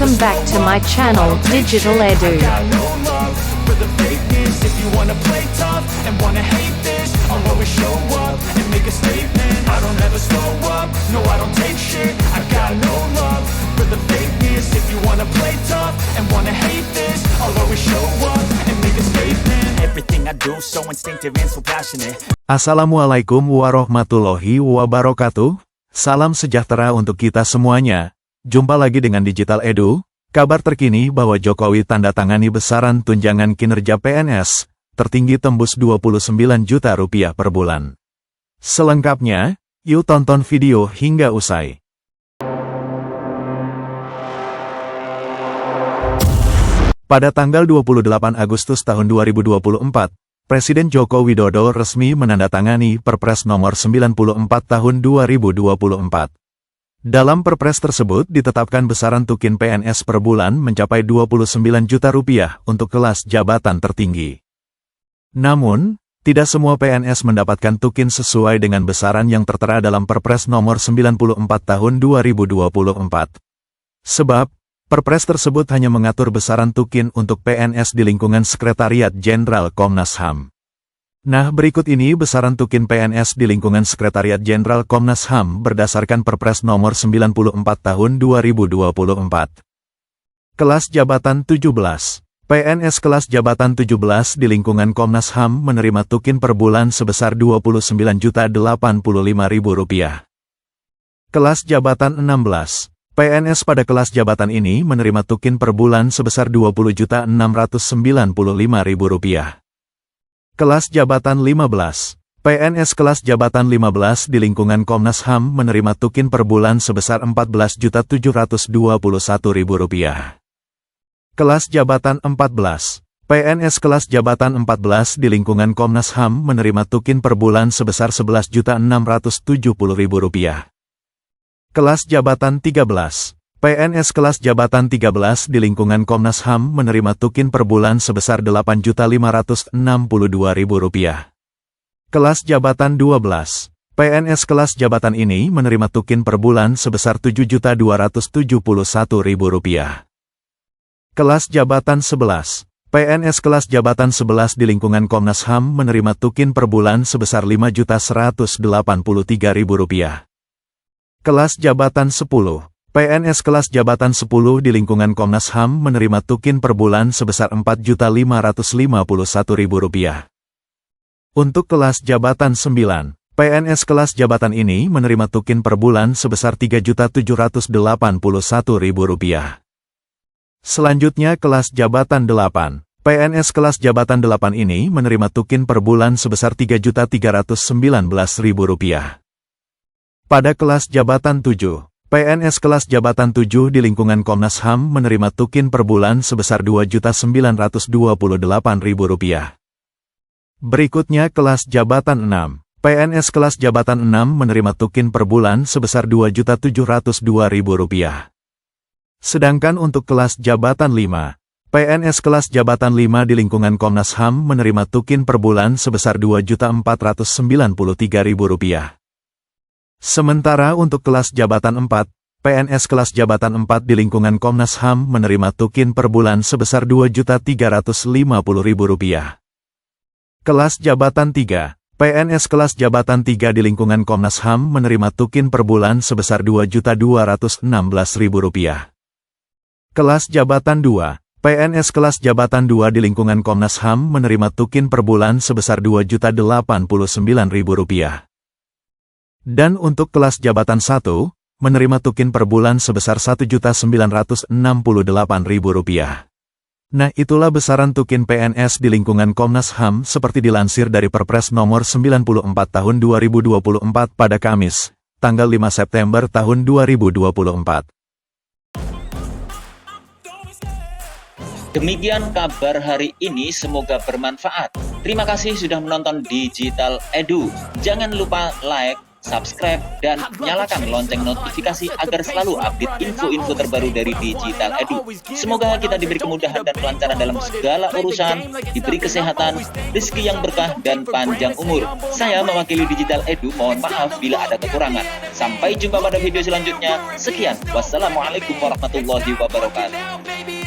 Welcome back to my channel, Digital Edu. got no love for the fakeness. If you wanna play tough and wanna hate this, I'll always show up and make a statement. I don't ever slow up, no I don't take shit. I got no love for the fakeness. If you wanna play tough and wanna hate this, I'll always show up and make a statement. Everything I do so instinctive and so passionate. Assalamualaikum warahmatullahi wabarakatuh. Salam sejahtera untuk kita semuanya. Jumpa lagi dengan Digital Edu. Kabar terkini bahwa Jokowi tanda tangani besaran tunjangan kinerja PNS, tertinggi tembus 29 juta rupiah per bulan. Selengkapnya, yuk tonton video hingga usai. Pada tanggal 28 Agustus tahun 2024, Presiden Joko Widodo resmi menandatangani Perpres nomor 94 tahun 2024. Dalam Perpres tersebut ditetapkan besaran tukin PNS per bulan mencapai 29 juta rupiah untuk kelas jabatan tertinggi. Namun, tidak semua PNS mendapatkan tukin sesuai dengan besaran yang tertera dalam Perpres nomor 94 tahun 2024. Sebab, Perpres tersebut hanya mengatur besaran tukin untuk PNS di lingkungan Sekretariat Jenderal Komnas HAM. Nah, berikut ini besaran tukin PNS di lingkungan Sekretariat Jenderal Komnas HAM berdasarkan Perpres nomor 94 tahun 2024. Kelas Jabatan 17. PNS kelas Jabatan 17 di lingkungan Komnas HAM menerima tukin per bulan sebesar Rp29.085.000. Kelas Jabatan 16. PNS pada kelas jabatan ini menerima tukin per bulan sebesar Rp20.695.000. Kelas jabatan 15. PNS kelas jabatan 15 di lingkungan Komnas HAM menerima tukin per bulan sebesar Rp14.721.000. Kelas jabatan 14. PNS kelas jabatan 14 di lingkungan Komnas HAM menerima tukin per bulan sebesar Rp11.670.000. Kelas jabatan 13. PNS kelas jabatan 13 di lingkungan Komnas HAM menerima tukin per bulan sebesar Rp8.562.000. Kelas jabatan 12. PNS kelas jabatan ini menerima tukin per bulan sebesar Rp7.271.000. Kelas jabatan 11. PNS kelas jabatan 11 di lingkungan Komnas HAM menerima tukin per bulan sebesar Rp5.183.000. Kelas jabatan 10. PNS kelas jabatan 10 di lingkungan Komnas HAM menerima tukin per bulan sebesar Rp4.551.000. Untuk kelas jabatan 9. PNS kelas jabatan ini menerima tukin per bulan sebesar Rp3.781.000. Selanjutnya kelas jabatan 8. PNS kelas jabatan 8 ini menerima tukin per bulan sebesar Rp3.319.000. Pada kelas jabatan 7, PNS kelas jabatan 7 di lingkungan Komnas HAM menerima tukin per bulan sebesar Rp2.928.000. Berikutnya kelas jabatan 6. PNS kelas jabatan 6 menerima tukin per bulan sebesar Rp2.702.000. Sedangkan untuk kelas jabatan 5, PNS kelas jabatan 5 di lingkungan Komnas HAM menerima tukin per bulan sebesar Rp2.493.000. Sementara untuk kelas jabatan 4, PNS kelas jabatan 4 di lingkungan Komnas HAM menerima tukin per bulan sebesar Rp2.350.000. Kelas jabatan 3, PNS kelas jabatan 3 di lingkungan Komnas HAM menerima tukin per bulan sebesar Rp2.216.000. Kelas jabatan 2, PNS kelas jabatan 2 di lingkungan Komnas HAM menerima tukin per bulan sebesar Rp2.089.000. Dan untuk kelas jabatan 1, menerima tukin per bulan sebesar Rp1.968.000. Nah, itulah besaran tukin PNS di lingkungan Komnas HAM seperti dilansir dari Perpres nomor 94 tahun 2024 pada Kamis, tanggal 5 September tahun 2024. Demikian kabar hari ini, semoga bermanfaat. Terima kasih sudah menonton Digital Edu. Jangan lupa like, subscribe, dan nyalakan lonceng notifikasi agar selalu update info-info terbaru dari Digital Edu. Semoga kita diberi kemudahan dan kelancaran dalam segala urusan, diberi kesehatan, rezeki yang berkah, dan panjang umur. Saya mewakili Digital Edu, mohon maaf bila ada kekurangan. Sampai jumpa pada video selanjutnya. Sekian, wassalamualaikum warahmatullahi wabarakatuh.